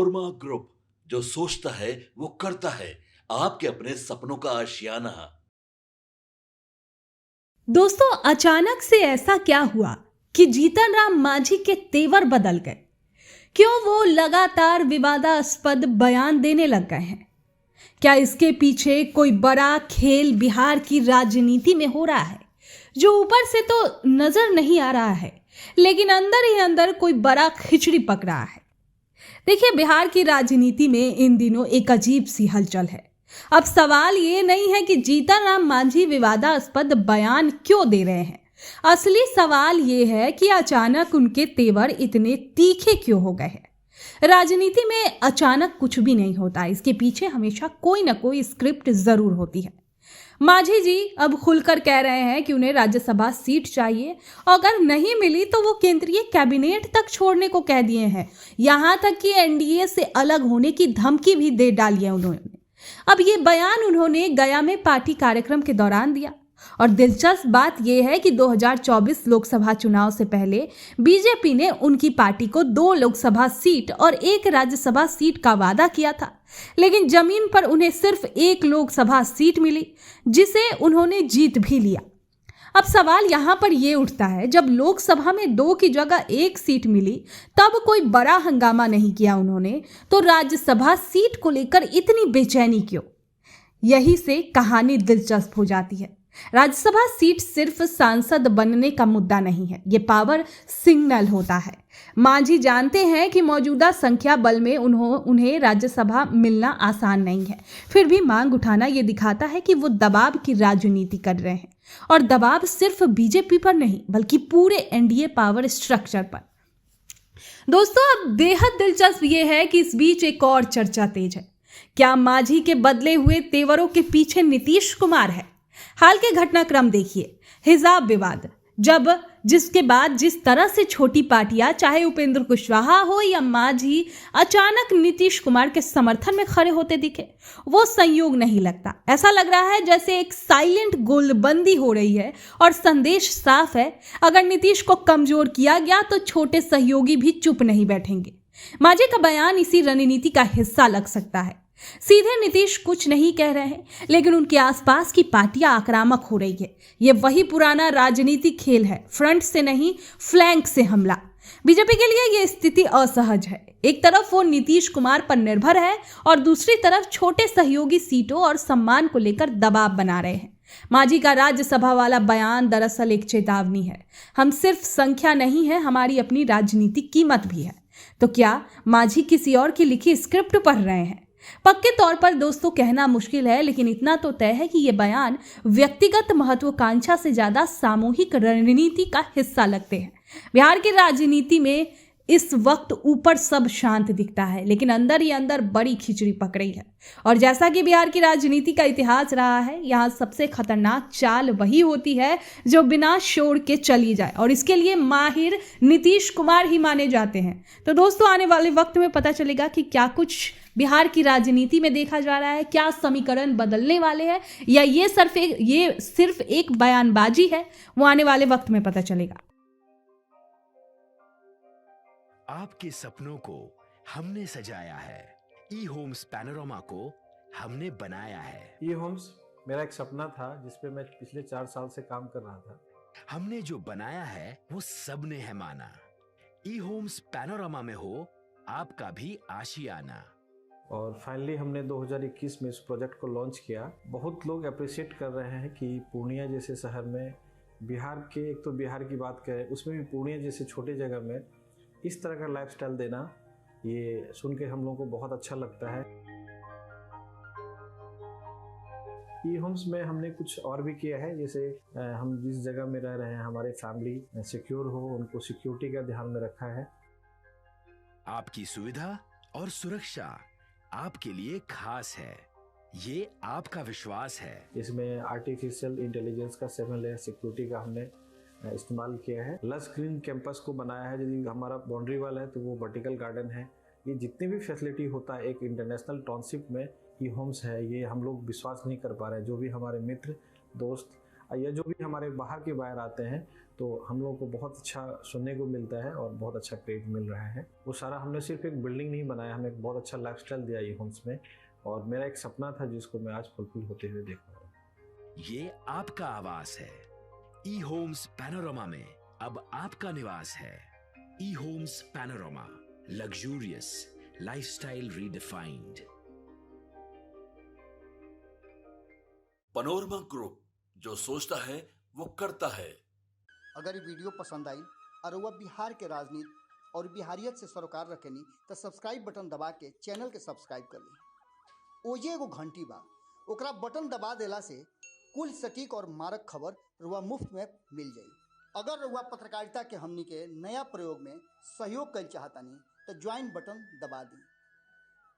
Korma group, जो सोचता है वो करता है। आपके अपने सपनों का आशियाना। दोस्तों, अचानक से ऐसा क्या हुआ कि जीतन राम मांझी के तेवर बदल गए? क्यों वो लगातार विवादास्पद बयान देने लग गए हैं? क्या इसके पीछे कोई बड़ा खेल बिहार की राजनीति में हो रहा है, जो ऊपर से तो नजर नहीं आ रहा है, लेकिन अंदर ही अंदर कोई बड़ा खिचड़ी पक रहा है? देखिए, बिहार की राजनीति में इन दिनों एक अजीब सी हलचल है। अब सवाल ये नहीं है कि जीतन राम मांझी विवादास्पद बयान क्यों दे रहे हैं। असली सवाल ये है कि अचानक उनके तेवर इतने तीखे क्यों हो गए हैं। राजनीति में अचानक कुछ भी नहीं होता, इसके पीछे हमेशा कोई ना कोई स्क्रिप्ट जरूर होती है। मांझी जी अब खुलकर कह रहे हैं कि उन्हें राज्यसभा सीट चाहिए, और अगर नहीं मिली तो वो केंद्रीय कैबिनेट तक छोड़ने को कह दिए हैं। यहां तक कि एनडीए से अलग होने की धमकी भी दे डाली है उन्होंने। अब ये बयान उन्होंने गया में पार्टी कार्यक्रम के दौरान दिया। और दिलचस्प बात यह है कि 2024 लोकसभा चुनाव से पहले बीजेपी ने उनकी पार्टी को 2 लोकसभा सीट और 1 राज्यसभा सीट का वादा किया था, लेकिन जमीन पर उन्हें सिर्फ 1 लोकसभा सीट मिली, जिसे उन्होंने जीत भी लिया। अब सवाल यहां पर यह उठता है, जब लोकसभा में 2 की जगह 1 सीट मिली तब कोई बड़ा हंगामा नहीं किया उन्होंने, तो राज्यसभा सीट को लेकर इतनी बेचैनी क्यों? यही से कहानी दिलचस्प हो जाती है। राज्यसभा सीट सिर्फ सांसद बनने का मुद्दा नहीं है, ये पावर सिग्नल होता है। मांझी जानते हैं कि मौजूदा संख्या बल में उन्हें राज्यसभा मिलना आसान नहीं है, फिर भी मांग उठाना ये दिखाता है कि वो दबाव की राजनीति कर रहे हैं, और दबाव सिर्फ बीजेपी पर नहीं बल्कि पूरे एनडीए पावर स्ट्रक्चर पर। दोस्तों, अब बेहद दिलचस्प ये है कि इस बीच एक और चर्चा तेज है। क्या मांझी के बदले हुए तेवरों के पीछे नीतीश कुमार है? हाल के घटनाक्रम देखिए। हिजाब विवाद, जिसके बाद जिस तरह से छोटी पार्टियां, चाहे उपेंद्र कुशवाहा हो या मांझी, अचानक नीतीश कुमार के समर्थन में खड़े होते दिखे, वो संयोग नहीं लगता। ऐसा लग रहा है जैसे एक साइलेंट गोलबंदी हो रही है, और संदेश साफ है, अगर नीतीश को कमजोर किया गया तो छोटे सहयोगी भी चुप नहीं बैठेंगे। मांझी का बयान इसी रणनीति का हिस्सा लग सकता है। सीधे नीतीश कुछ नहीं कह रहे हैं, लेकिन उनके आसपास की पार्टियां आक्रामक हो रही है। ये वही पुराना राजनीतिक खेल है, फ्रंट से नहीं फ्लैंक से हमला। बीजेपी के लिए ये स्थिति असहज है। एक तरफ वो नीतीश कुमार पर निर्भर है, और दूसरी तरफ छोटे सहयोगी सीटों और सम्मान को लेकर दबाव बना रहे हैं। मांझी का राज्यसभा वाला बयान दरअसल एक चेतावनी है। हम सिर्फ संख्या नहीं है, हमारी अपनी राजनीतिक कीमत भी है। तो क्या मांझी किसी और की लिखी स्क्रिप्ट पढ़ रहे हैं? पक्के तौर पर दोस्तों कहना मुश्किल है, लेकिन इतना तो तय है कि ये बयान व्यक्तिगत महत्वाकांक्षा से ज्यादा सामूहिक रणनीति का हिस्सा लगते हैं। बिहार की राजनीति में इस वक्त ऊपर सब शांत दिखता है, लेकिन अंदर ही अंदर बड़ी खिचड़ी पक रही है। और जैसा कि बिहार की राजनीति का इतिहास रहा है, यहाँ सबसे खतरनाक चाल वही होती है जो बिना शोर के चली जाए, और इसके लिए माहिर नीतीश कुमार ही माने जाते हैं। तो दोस्तों, आने वाले वक्त में पता चलेगा कि क्या कुछ बिहार की राजनीति में देखा जा रहा है, क्या समीकरण बदलने वाले हैं, या ये सिर्फ एक बयानबाजी है। वो आने वाले वक्त में पता चलेगा। आपके सपनों को हमने सजाया है, ई होम्स पैनोरामा को हमने बनाया है। ई होम्स मेरा एक सपना था, जिसपे मैं पिछले 4 साल से काम कर रहा था। हमने जो बनाया है वो सबने है माना। ई होम्स पैनोरामा में हो आपका भी आशियाना। और फाइनली हमने 2021 में इस प्रोजेक्ट को लॉन्च किया। बहुत लोग अप्रिशिएट कर रहे हैं कि पूर्णिया जैसे शहर में, बिहार के, एक तो बिहार की बात करें उसमें भी पूर्णिया जैसे छोटे जगह में इस तरह का लाइफस्टाइल देना, ये सुन के हम लोगों को बहुत अच्छा लगता है। ई होम्स में हमने कुछ और भी किया है, जैसे हम जिस जगह में रह रहे हैं हमारे फैमिली सिक्योर हो, उनको सिक्योरिटी का ध्यान में रखा है। आपकी सुविधा और सुरक्षा आपके लिए खास है, ये आपका विश्वास है। इसमें आर्टिफिशियल इंटेलिजेंस का 7 लेयर सिक्योरिटी का हमने इस्तेमाल किया है। लस ग्रीन कैंपस को बनाया है। यदि हमारा बाउंड्री वाल है तो वो वर्टिकल गार्डन है। ये जितनी भी फैसिलिटी होता है एक इंटरनेशनल टाउनशिप में, ई होम्स है, ये हम लोग विश्वास नहीं कर पा रहे हैं। जो भी हमारे मित्र दोस्त या जो भी हमारे बाहर के बाहर आते हैं, तो हम लोगों को बहुत अच्छा सुनने को मिलता है और बहुत अच्छा क्रेडिट मिल रहा है। वो सारा हमने सिर्फ एक बिल्डिंग नहीं बनाया, हमें एक बहुत अच्छा लाइफस्टाइल दिया ई होम्स में, और मेरा एक सपना था जिसको मैं आज फुलफिल होते हुए देख रहा हूँ। ये आपका आवास है। ई होम्स पैनोरामा में अब आपका निवास है। E Homes Panorama, luxurious lifestyle redefined. Panorama group, जो सोचता है वो करता है। अगर ये वीडियो पसंद आई और वह बिहार के राजनीति और बिहारियत से सरोकार रखेनी तो सब्सक्राइब बटन दबा के चैनल के सब्सक्राइब कर ली। ओजे एगो घंटी बा, ओकरा बटन दबा देला से कुल सटीक और मारक खबर रुआ मुफ्त में मिल जाई। अगर रुआ पत्रकारिता के हमनी के नया प्रयोग में सहयोग कर चाहतानी तो ज्वाइन बटन दबा दी।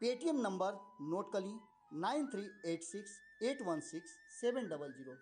पेटीएम नंबर नोट कर ली 9386816700।